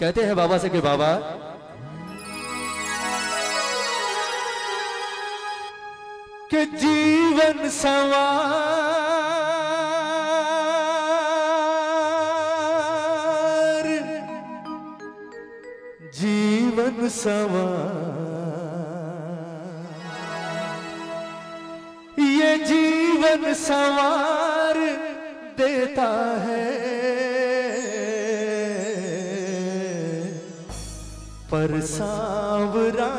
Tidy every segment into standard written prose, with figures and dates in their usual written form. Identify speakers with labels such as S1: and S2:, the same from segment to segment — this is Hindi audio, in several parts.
S1: कहते हैं बाबा से कि बाबा कि जीवन सवार, जीवन सवार, ये जीवन सवार देता है, पर सांवरा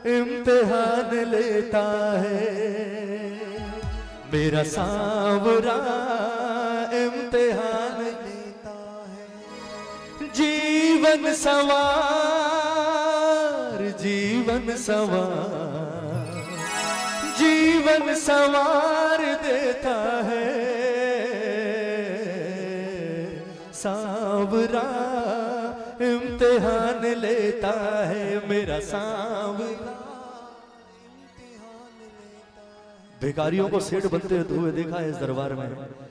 S1: इम्तिहान लेता है, मेरा सांवरा इम्तिहान लेता है। जीवन सवार, जीवन सवार, जीवन सवार देता है, सांवरा इम्तिहान लेता है, मेरा सांवरा। भिखारियों को सेठ बनते हुए देखा है इस दरबार में,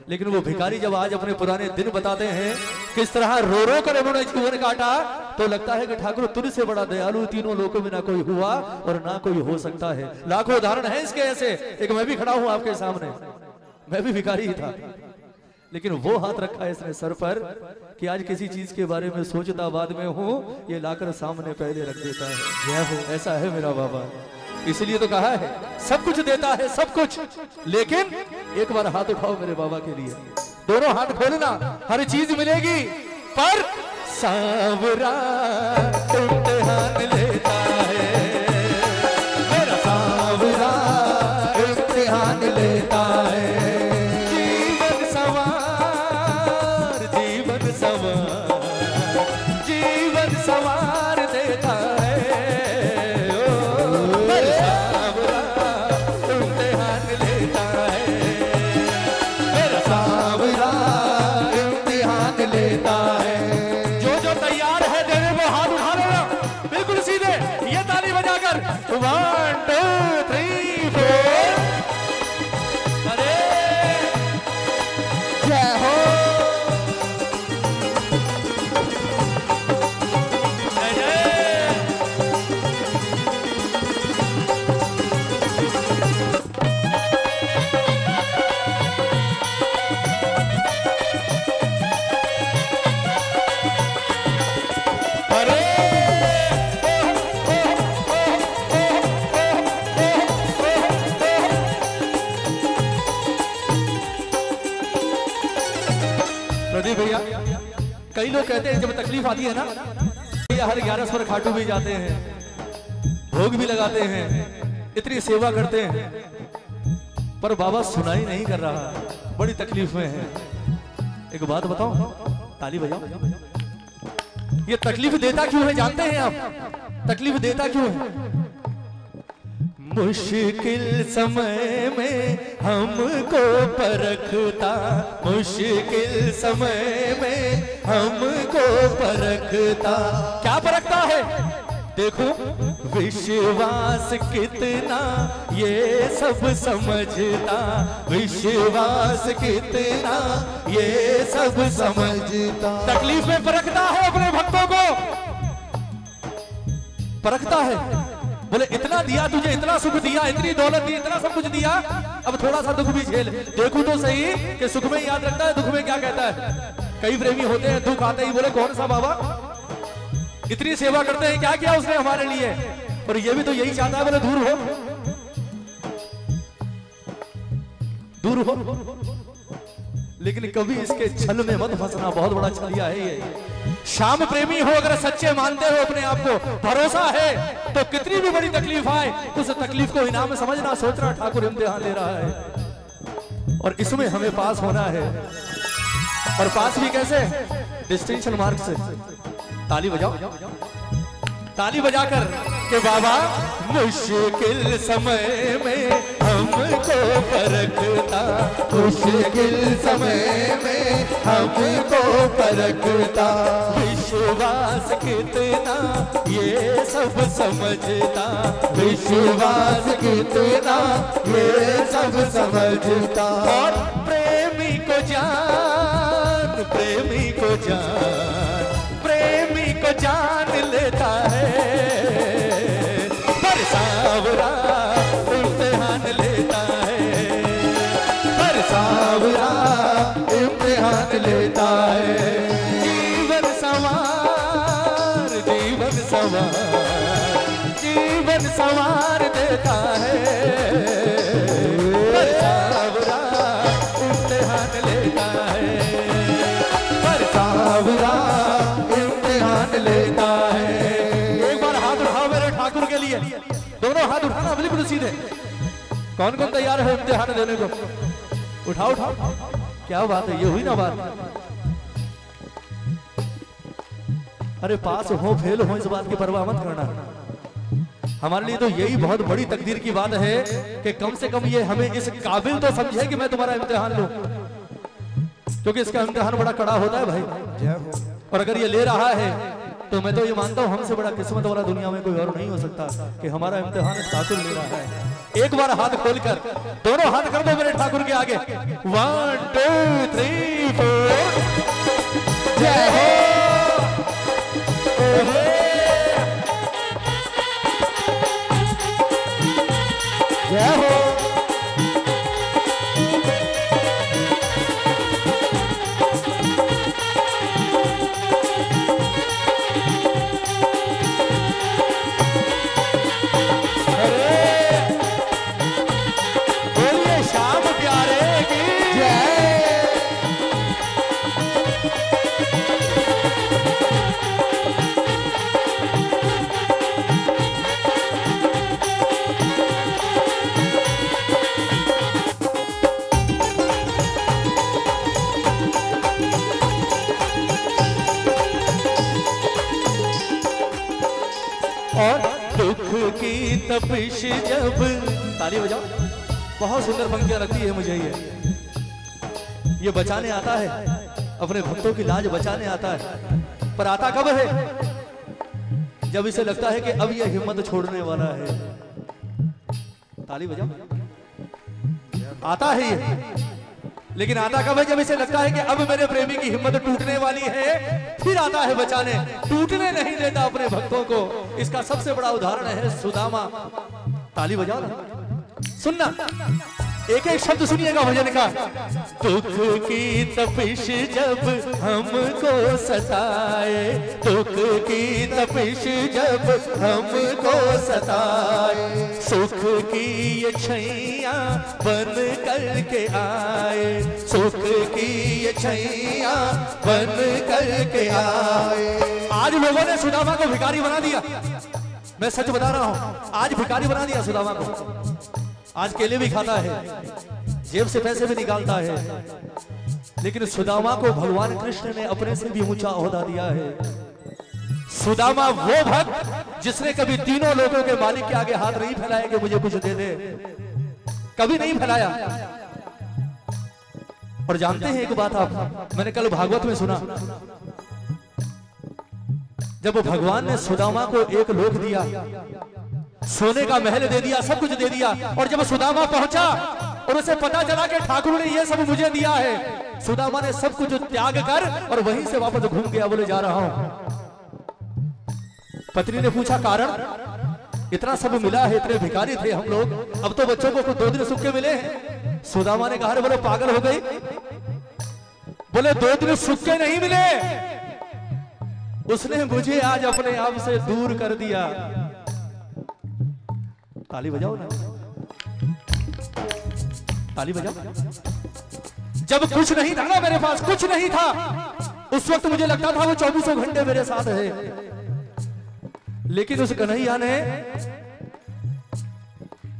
S1: लेकिन वो भिखारी जब आज अपने पुराने दिन बताते हैं किस तरह रो रो कर उन्होंने जीवन काटा, तो लगता है कि ठाकुर तुझ से बड़ा दयालु तीनों लोकों में ना कोई हुआ और ना कोई हो सकता है। लाखों उदाहरण है इसके ऐसे, एक मैं भी खड़ा हूं आपके सामने, मैं भी भिखारी ही था, लेकिन वो हाथ रखा है इसने सर पर कि आज किसी चीज के बारे में सोचता बाद में हूं, ये लाकर सामने पहले रख देता है। जय हो, ऐसा है मेरा बाबा। इसलिए तो कहा है सब कुछ देता है, सब कुछ, लेकिन एक बार हाथ उठाओ मेरे बाबा के लिए, दोनों हाथ खोलना, हर चीज मिलेगी, पर सांवरा इम्तिहान लेता है, मेरा सांवरा इम्तिहान लेता है। जीवन सवार, जीवन सवार, जीवन सवार देता है, लेता है। जो जो तैयार है देने वो हाथ उठा लेना, बिल्कुल सीधे, ये ताली बजाकर 1 2 3 4। अरे जय हो, जय जय। प्रदीप भैया, कई लोग कहते हैं जब तकलीफ आती है ना, हर 11 पर खाटू भी जाते हैं, भोग भी लगाते हैं, इतनी सेवा करते हैं, पर बाबा सुनाई नहीं कर रहा, बड़ी तकलीफ में है। एक बात बताओ, ताली बजाओ, ये तकलीफ देता क्यों है जानते हैं आप? तकलीफ देता क्यों है? मुश्किल समय में हमको परखता, मुश्किल समय में हमको परखता। क्या परखता है? देखो विश्वास कितना ये सब समझता, विश्वास कितना ये सब समझता। तकलीफ में परखता है, अपने भक्तों को परखता है, बोले इतना दिया तुझे, इतना सुख दिया, इतनी दौलत दी, इतना सब कुछ दिया, अब थोड़ा सा दुख भी झेल। देखूं तो सही कि सुख में याद रखता है, दुख में क्या कहता है। कई प्रेमी होते हैं, दुख आते ही बोले कौन सा बाबा, इतनी सेवा करते हैं, क्या किया उसने हमारे लिए, और ये भी तो यही चाहता है, बोले दूर हो, दूर हो। लेकिन कभी इसके छल में मत फंसना, बहुत बड़ा छलिया है ये। श्याम प्रेमी हो, अगर सच्चे मानते हो अपने आप को, भरोसा है, तो कितनी भी बड़ी तकलीफ आए उस तकलीफ को इनाम समझना, सोचना ठाकुर इम्तिहान ले रहा है, और इसमें हमें पास होना है। और पास भी कैसे? डिस्टिंक्शन मार्क से। ताली बजाओ, ताली बजाकर के बाबा मुश्किल समय में हमको परखता, मुश्किल समय में हमको परखता। विश्वास कितना ये सब समझता, विश्वास कितना ये सब समझता। और प्रेमी को जान, प्रेमी को जान, प्रेमी सवार, जीवन संवार देता है, पर सावरा इम्तिहान लेता है, पर सावरा इम्तिहान लेता है। एक बार हाथ उठाओ मेरे ठाकुर के लिए, दोनों हाथ उठाना बिल्कुल सीधे। कौन कौन तैयार है इम्तिहान देने को? उठाओ उठाओ, क्या बात है, ये हुई ना बात। अरे पास हो फेल हो इस बात की परवाह मत करना, हमारे लिए तो यही बहुत बड़ी तकदीर की बात है कि कम से कम ये हमें इस काबिल तो समझे कि मैं तुम्हारा इम्तिहान लूं, क्योंकि इसका इम्तिहान बड़ा कड़ा होता है भाई। और अगर ये ले रहा है तो मैं तो ये मानता हूं हमसे बड़ा किस्मत वाला दुनिया में कोई और नहीं हो सकता कि हमारा इम्तिहान ठाकुर ले रहा है। एक बार हाथ खोलकर दोनों हाथ कर दो मेरे ठाकुर के आगे। 1 2 3 4 जय हो। जय हो। और दुख की तपिश जब, ताली बजाओ, बहुत सुंदर पंक्तियां लगती है मुझे। ये बचाने आता है, अपने भक्तों की लाज बचाने आता है, पर आता कब है? जब इसे लगता है कि अब ये हिम्मत छोड़ने वाला है। ताली बजाओ। आता है ये, लेकिन आता कब है? जब इसे लगता है कि अब मेरे प्रेमी की हिम्मत टूटने वाली है, फिर आता है बचाने। टूटने नहीं देता अपने भक्तों को। इसका सबसे बड़ा उदाहरण है सुदामा। ताली बजाओ ना, सुनना, एक एक शब्द सुनिएगा भजन का। दुख की तपिश जब हमको सताए, दुख की तपिश जब हमको सताए, सुख की ये छैया बन करके आए, सुख की ये छैया बन करके आए। आज लोगों ने सुदामा को भिखारी बना दिया, मैं सच बता रहा हूं, आज भिखारी बना दिया सुदामा को। आज केले भी खाता है, जेब से पैसे भी निकालता है, लेकिन सुदामा को भगवान कृष्ण ने अपने से भी ऊंचा ओहदा दिया है। सुदामा वो भक्त जिसने कभी तीनों लोगों के मालिक के आगे हाथ नहीं फैलाया कि मुझे कुछ दे दे, कभी नहीं फैलाया। और जानते हैं एक बात आप, मैंने कल भागवत में सुना, जब भगवान ने सुदामा को एक लोक दिया, सोने का महल दे दिया, सब कुछ दे दिया, और जब सुदामा पहुंचा और उसे पता चला कि ठाकुर ने ये सब मुझे दिया है, सुदामा ने सब कुछ त्याग कर और वहीं से वापस घूम गया, बोले जा रहा हूं। पत्नी ने पूछा कारण? इतना सब मिला है, इतने भिखारी थे हम लोग, अब तो बच्चों को 2 दिन सूखे मिले हैं। सुदामा ने कहा अरे बोले पागल हो गई, बोले 2 दिन सूखे नहीं मिले, उसने मुझे आज अपने आप से दूर कर दिया। ताली बजाओ ना, ताली बजाओ। जब कुछ नहीं था ना मेरे पास, कुछ नहीं था, उस वक्त मुझे लगता था वो 24 घंटे मेरे साथ है, लेकिन उस कन्हैया ने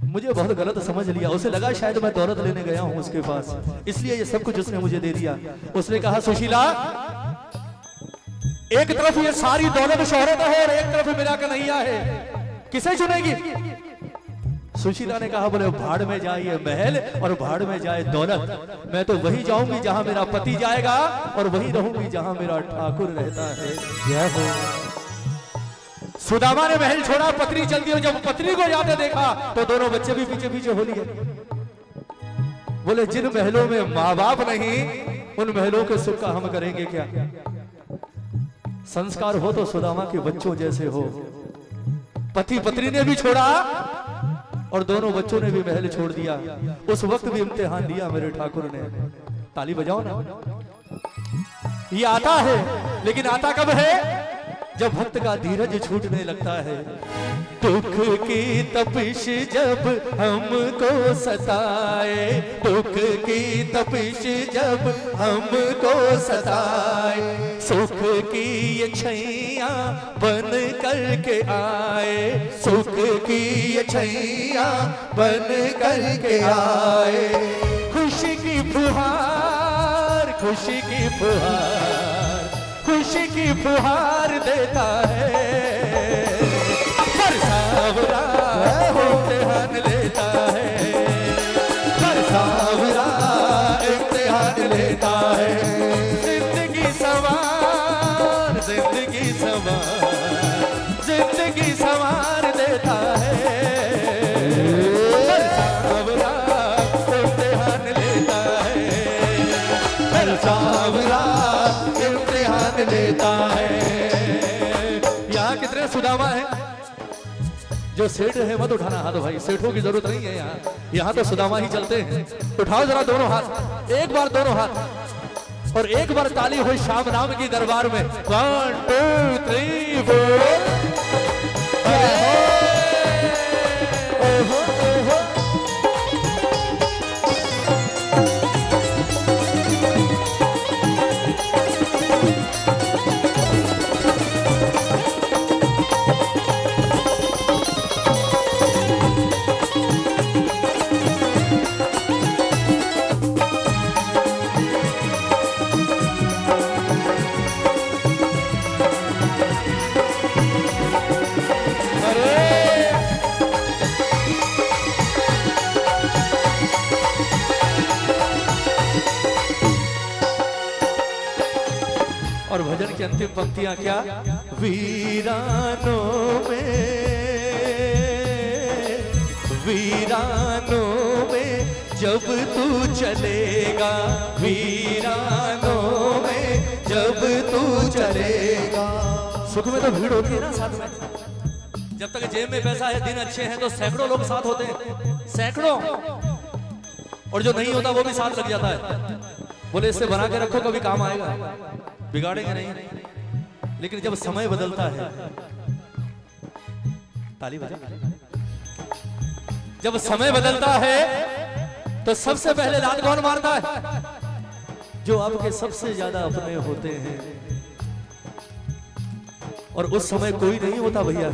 S1: मुझे बहुत गलत समझ लिया। उसे लगा शायद मैं दौलत लेने गया हूं उसके पास, इसलिए ये सब कुछ उसने मुझे दे दिया। उसने कहा सुशीला, एक तरफ ये सारी दौलत शोहरत है और एक तरफ मेरा कन्हैया है, किसे चुनेगी? सुशीला ने कहा बोले भाड़ में जाए ये महल और भाड़ में जाए दौलत, मैं तो वही जाऊंगी जहां मेरा पति जाएगा और वही रहूंगी जहां मेरा ठाकुर रहता है। जय हो। सुदामा ने महल छोड़ा, पत्नी चल दी, और जब पत्नी को जाते देखा तो दोनों बच्चे भी पीछे पीछे हो लिए। बोले जिन महलों में माँ बाप नहीं, उन महलों के सुख का हम करेंगे क्या? संस्कार हो तो सुदामा के बच्चों जैसे हो। पति पत्नी ने भी छोड़ा और दोनों बच्चों ने भी महल छोड़ दिया। उस वक्त भी इम्तिहान दिया मेरे ठाकुर ने। ताली बजाओ ना। ये आता है, लेकिन आता कब है? जब भक्त का धीरज छूटने लगता है, दुख की तपिश जब हमको सताए, दुख की तपिश जब हमको सताए, सुख की ये छैया बन करके आए, सुख की ये छैया बन करके आए, खुशी की फुहार, खुशी की फुहार, खुशी की फुहार देता है, बरसावरा इम्तिहान लेता है, बरसावरा इम्तिहान लेता है, जिंदगी सवार, जिंदगी सवार, जिंदगी सवार देता है, बरसावरा इम्तिहान लेता है, बरसावरा लेता है। यहाँ कितने सुदामा है? जो सेठ है मत उठाना हाथ भाई, सेठों की जरूरत नहीं है यहाँ, यहाँ तो सुदामा ही चलते हैं। उठाओ जरा दोनों हाथ, एक बार दोनों हाथ, और एक बार ताली हो श्याम नाम की दरबार में। 1 2 3 4। और भजन की अंतिम पंक्तियां क्या? वीरानों में, वीरानों में जब तू चलेगा, वीरानों में जब तू चलेगा। सुख में तो भीड़ होती है ना साथ में, जब तक जेब में पैसा है, दिन अच्छे हैं तो सैकड़ों लोग साथ होते हैं, सैकड़ों, और जो नहीं होता वो भी साथ लग जाता है। बोले इससे बना के रखो, कभी काम आएगा, बिगाड़ेंगे नहीं। लेकिन जब समय बदलता है, ताली बजा, जब समय बदलता है तो सबसे पहले लात कौन मारता है? जो आपके सबसे ज्यादा अपने होते हैं। और उस समय कोई नहीं होता भैया,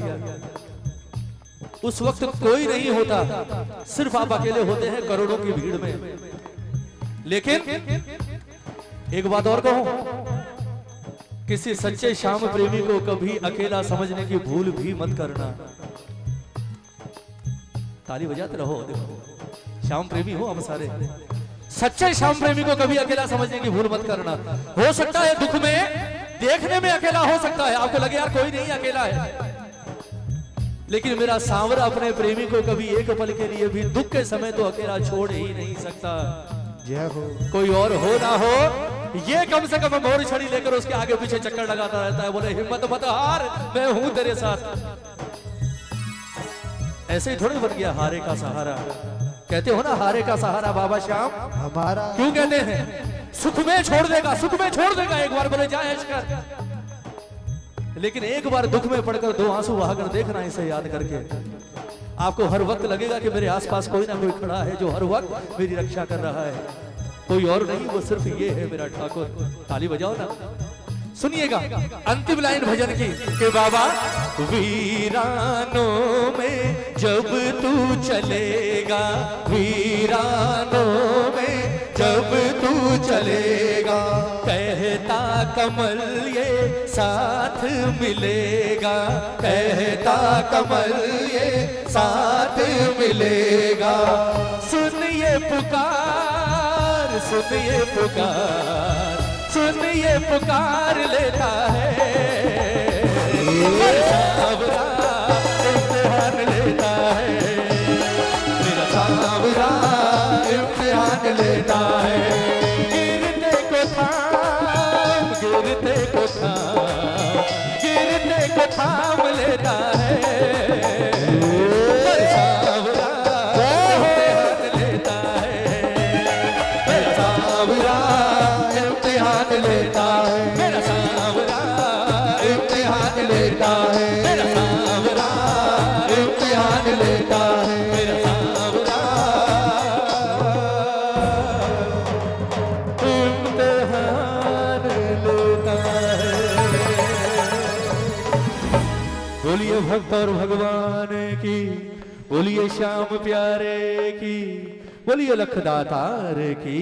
S1: उस वक्त कोई नहीं होता, सिर्फ आप अकेले होते हैं करोड़ों की भीड़ में। लेकिन एक बात और कहूं, किसी सच्चे श्याम प्रेमी को कभी अकेला समझने की भूल भी मत करना। ताली बजाते रहो, देखो श्याम प्रेमी हो हम सारे, सच्चे श्याम प्रेमी को कभी अकेला समझने की भूल मत करना। हो सकता है दुख में, देखने में अकेला हो सकता है, आपको लगे यार कोई नहीं अकेला है, लेकिन मेरा सांवरा अपने प्रेमी को कभी एक पल के लिए भी दुख के समय तो अकेला छोड़ ही नहीं सकता। जय हो, कोई और हो ना हो, ये कम से कम मोर छड़ी लेकर उसके आगे पीछे चक्कर लगाता रहता है, बोले हिम्मत मत हार, मैं हूं तेरे साथ। ऐसे ही थोड़ी बन गया हारे का सहारा। कहते हो ना हारे का सहारा बाबा श्याम हमारा, क्यों कहते हैं? सुख में छोड़ देगा, सुख में छोड़ देगा एक बार, बोले जाए कर, लेकिन एक बार दुख में पड़कर 2 आंसू बहाकर देखना, इसे याद करके आपको हर वक्त लगेगा कि मेरे आसपास कोई ना कोई खड़ा है जो हर वक्त मेरी रक्षा कर रहा है, कोई और नहीं, वो सिर्फ ये है मेरा ठाकुर। ताली बजाओ ना, सुनिएगा अंतिम लाइन भजन की कि बाबा वीरानों में जब तू चलेगा, वीरानों में जब तू चलेगा, कहता कमल ये साथ मिलेगा, कहता कमल ये साथ मिलेगा। सुनिए पुकार, सुनिए पुकार, सुनिए पुकार लेता है, सांवरा इम्तिहान लेता है, मेरा सांवरा इम्तिहान लेता है। गिरते को थाम, गिरते को थाम, गिरते को थाम लेता है, सांवरा इम्तिहान लेता है, मेरा सांवरा इम्तिहान लेता है, मेरा सांवरा बोलिए भक्त और भगवान की, बोलिए श्याम प्यारे की, बोलिए लखदातार की।